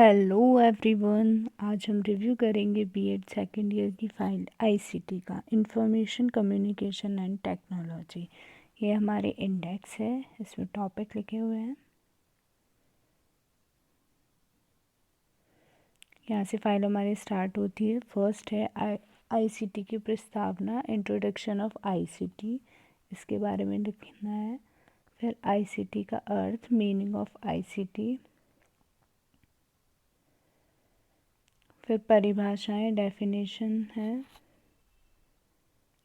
Hello everyone. आज हम review करेंगे बीएड सेकेंड ईयर की फाइल आईसीटी का इंफॉर्मेशन कम्युनिकेशन एंड टेक्नोलॉजी। ये हमारे इंडेक्स है, इसमें टॉपिक लिखे हुए हैं। यहाँ से फाइल हमारी स्टार्ट होती है। फर्स्ट है आईसीटी की प्रस्तावना, इंट्रोडक्शन ऑफ आईसीटी, इसके बारे में लिखना है। फिर आईसीटी का अर्थ, मीनिंग ऑफ आईसीटी। फिर परिभाषाएं, डेफिनेशन है,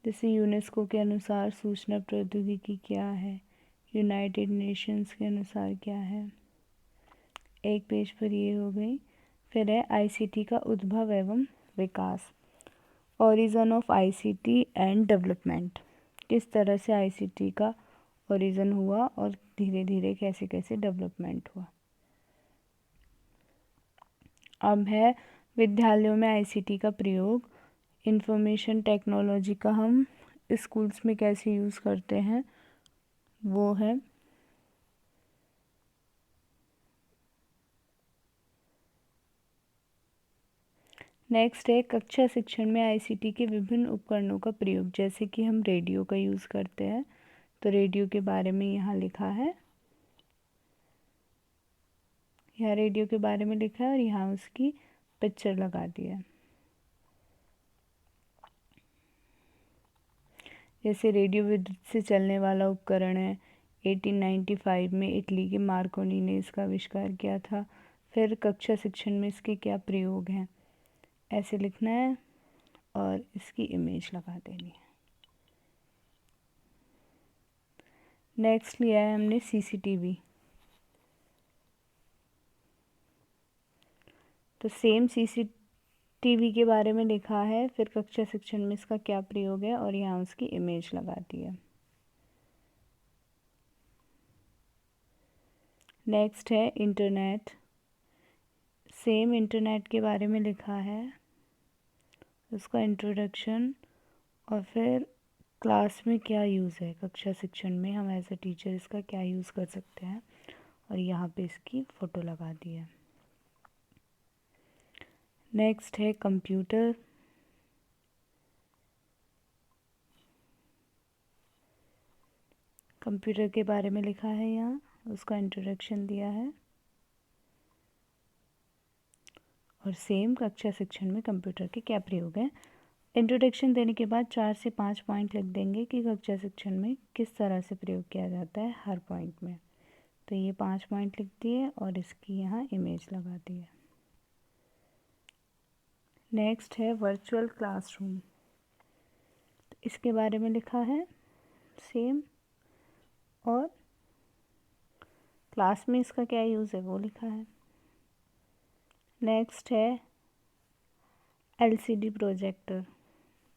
जैसे यूनेस्को के अनुसार सूचना प्रौद्योगिकी क्या है, यूनाइटेड नेशंस के अनुसार क्या है। एक पेज पर ये हो गई। फिर है आईसीटी का उद्भव एवं विकास, origin of ICT and development, किस तरह से आईसीटी का ओरिजिन हुआ और धीरे धीरे कैसे कैसे डेवलपमेंट हुआ। अब है विद्यालयों में आईसीटी का प्रयोग, इंफॉर्मेशन टेक्नोलॉजी का हम स्कूल्स में कैसे यूज़ करते हैं वो है। नेक्स्ट है कक्षा शिक्षण में आईसीटी के विभिन्न उपकरणों का प्रयोग, जैसे कि हम रेडियो का यूज़ करते हैं, तो रेडियो के बारे में यहाँ लिखा है। यहाँ रेडियो के बारे में लिखा है और यहाँ उसकी पिक्चर लगा दी है। जैसे रेडियो विद्युत से चलने वाला उपकरण है। 1895 में इटली के मार्कोनी ने इसका आविष्कार किया था। फिर कक्षा शिक्षण में इसके क्या प्रयोग हैं, ऐसे लिखना है और इसकी इमेज लगा देनी है। नेक्स्ट लिया है हमने सीसीटीवी। तो सेम सीसीटीवी के बारे में लिखा है, फिर कक्षा शिक्षण में इसका क्या प्रयोग है और यहाँ उसकी इमेज लगा दी है। नेक्स्ट है इंटरनेट। सेम इंटरनेट के बारे में लिखा है, उसका इंट्रोडक्शन और फिर क्लास में क्या यूज़ है, कक्षा शिक्षण में हम एज अ टीचर इसका क्या यूज़ कर सकते हैं, और यहाँ पे इसकी फ़ोटो लगा दी है। नेक्स्ट है कंप्यूटर। कंप्यूटर के बारे में लिखा है, यहाँ उसका इंट्रोडक्शन दिया है और सेम कक्षा शिक्षण में कंप्यूटर के क्या प्रयोग हैं। इंट्रोडक्शन देने के बाद 4 से 5 पॉइंट लिख देंगे कि कक्षा शिक्षण में किस तरह से प्रयोग किया जाता है हर पॉइंट में। तो ये 5 पॉइंट लिख दिए और इसकी यहाँ इमेज लगा दी है। नेक्स्ट है वर्चुअल क्लासरूम। इसके बारे में लिखा है सेम, और क्लास में इसका क्या यूज़ है वो लिखा है। नेक्स्ट है एलसीडी प्रोजेक्टर,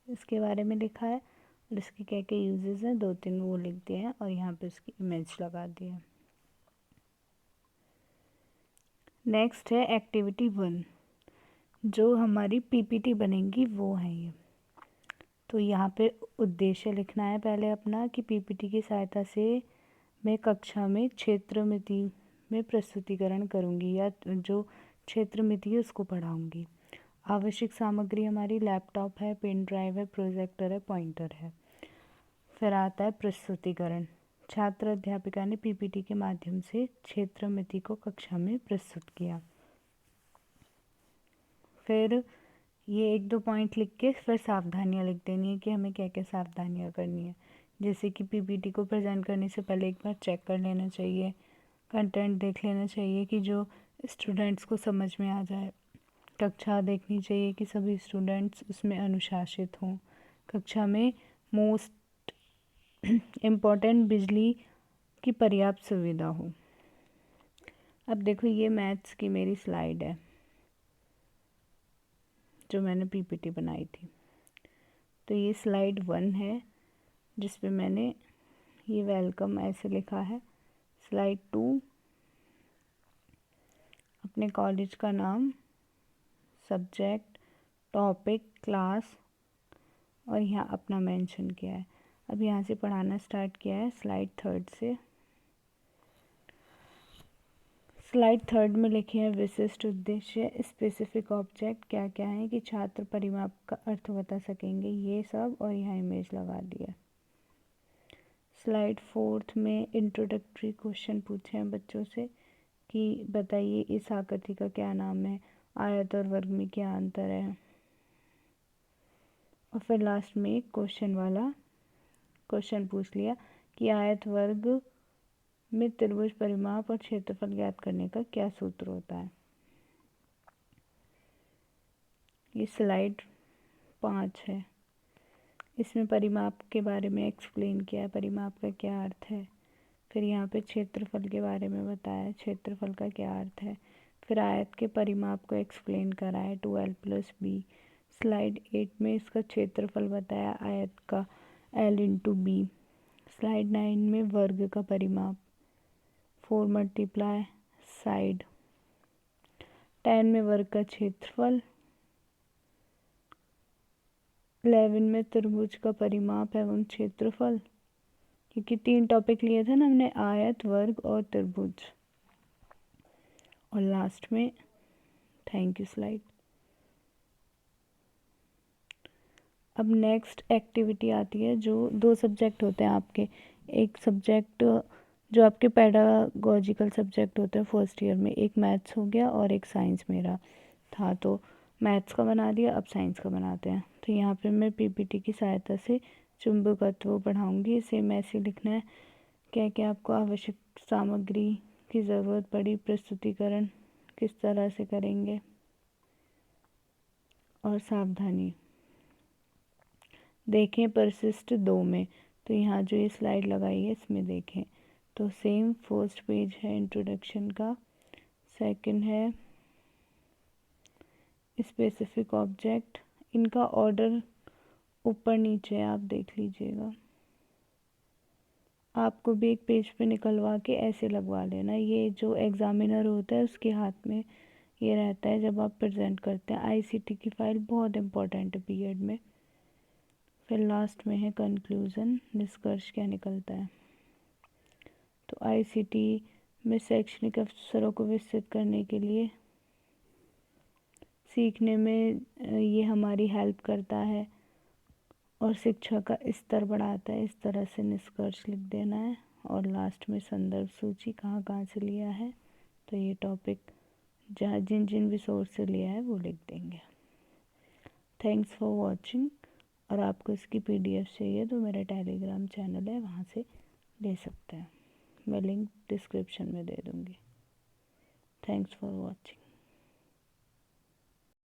इसके बारे में लिखा है और इसके क्या क्या यूजेस हैं 2-3 वो लिख दिए हैं और यहाँ पे इसकी इमेज लगा दी है। नेक्स्ट है एक्टिविटी 1, जो हमारी पीपीटी बनेगी वो है ये। तो यहाँ पे उद्देश्य लिखना है पहले अपना कि पीपीटी की सहायता से मैं कक्षा में क्षेत्र मिति में प्रस्तुतिकरण करूँगी या जो क्षेत्र मिति है उसको पढ़ाऊँगी। आवश्यक सामग्री हमारी लैपटॉप है, पेन ड्राइव है, प्रोजेक्टर है, पॉइंटर है। फिर आता है प्रस्तुतिकरण। छात्र अध्यापिका ने पीपीटी के माध्यम से क्षेत्र मिति को कक्षा में प्रस्तुत किया। फिर ये 1-2 पॉइंट लिख के फिर सावधानियाँ लिख देनी है कि हमें क्या क्या सावधानियाँ करनी है। जैसे कि पीपीटी को प्रेजेंट करने से पहले एक बार चेक कर लेना चाहिए, कंटेंट देख लेना चाहिए कि जो स्टूडेंट्स को समझ में आ जाए। कक्षा देखनी चाहिए कि सभी स्टूडेंट्स उसमें अनुशासित हों। कक्षा में मोस्ट इम्पॉर्टेंट बिजली की पर्याप्त सुविधा हो। अब देखो ये मैथ्स की मेरी स्लाइड है जो मैंने पीपीटी बनाई थी। तो ये स्लाइड 1 है जिस पे मैंने ये वेलकम ऐसे लिखा है। स्लाइड 2 अपने कॉलेज का नाम, सब्जेक्ट, टॉपिक, क्लास और यहाँ अपना मेंशन किया है। अब यहाँ से पढ़ाना स्टार्ट किया है स्लाइड 3 से। स्लाइड 3 में लिखे हैं विशिष्ट उद्देश्य, स्पेसिफिक ऑब्जेक्ट क्या क्या है कि छात्र परिमाप का अर्थ बता सकेंगे, ये सब, और यहाँ इमेज लगा दिया। स्लाइड 4 में इंट्रोडक्टरी क्वेश्चन पूछे हैं बच्चों से कि बताइए इस आकृति का क्या नाम है, आयत और वर्ग में क्या अंतर है, और फिर लास्ट में एक क्वेश्चन वाला क्वेश्चन पूछ लिया कि आयत वर्ग में त्रिभुज परिमाप और क्षेत्रफल ज्ञात करने का क्या सूत्र होता है। ये स्लाइड 5 है, इसमें परिमाप के बारे में एक्सप्लेन किया है, परिमाप का क्या अर्थ है। फिर यहाँ पे क्षेत्रफल के बारे में बताया, क्षेत्रफल का क्या अर्थ है। फिर आयत के परिमाप को एक्सप्लेन करा है 2l+b। स्लाइड 8 में इसका क्षेत्रफल बताया आयत का l×b। स्लाइड 9 में वर्ग का परिमाप 4 मल्टीप्लाई साइड। 10 में वर्ग का क्षेत्रफल। 11 में त्रिभुज का परिमाप एवं क्षेत्रफल, क्योंकि 3 टॉपिक लिए थे ना हमने, आयत, वर्ग और त्रिभुज। और लास्ट में थैंक यू स्लाइड। अब नेक्स्ट एक्टिविटी आती है, जो 2 सब्जेक्ट होते हैं आपके। एक सब्जेक्ट जो आपके पेडागोजिकल सब्जेक्ट होते हैं फर्स्ट ईयर में, एक मैथ्स हो गया और एक साइंस मेरा था, तो मैथ्स का बना दिया, अब साइंस का बनाते हैं। तो यहाँ पे मैं पीपीटी की सहायता से चुंबकत्व पढ़ाऊँगी। सेम ऐसे लिखना है, क्या क्या आपको आवश्यक सामग्री की ज़रूरत पड़ी, प्रस्तुतिकरण किस तरह से करेंगे, और सावधानी देखें परिशिष्ट 2 में। तो यहाँ जो ये स्लाइड लगाई है इसमें देखें, तो सेम फर्स्ट पेज है इंट्रोडक्शन का, सेकंड है स्पेसिफिक ऑब्जेक्ट, इनका ऑर्डर ऊपर नीचे है, आप देख लीजिएगा। आपको भी एक पेज पे निकलवा के ऐसे लगवा लेना, ये जो एग्ज़ामिनर होता है उसके हाथ में ये रहता है जब आप प्रेजेंट करते हैं। आईसीटी की फ़ाइल बहुत इंपॉर्टेंट है बीएड में। फिर लास्ट में है कंक्लूज़न, निष्कर्ष क्या निकलता है। तो आईसीटी में शैक्षणिक अवसरों को विकसित करने के लिए सीखने में ये हमारी हेल्प करता है और शिक्षा का स्तर बढ़ाता है। इस तरह से निष्कर्ष लिख देना है, और लास्ट में संदर्भ सूची कहाँ कहाँ से लिया है, तो ये टॉपिक जहाँ जिन जिन भी सोर्स से लिया है वो लिख देंगे। Thanks for watching. और आपको इसकी पीडीएफ चाहिए तो मेरा टेलीग्राम चैनल है, वहाँ से ले सकते हैं, मैं लिंक डिस्क्रिप्शन में दे दूँगी। Thanks for watching.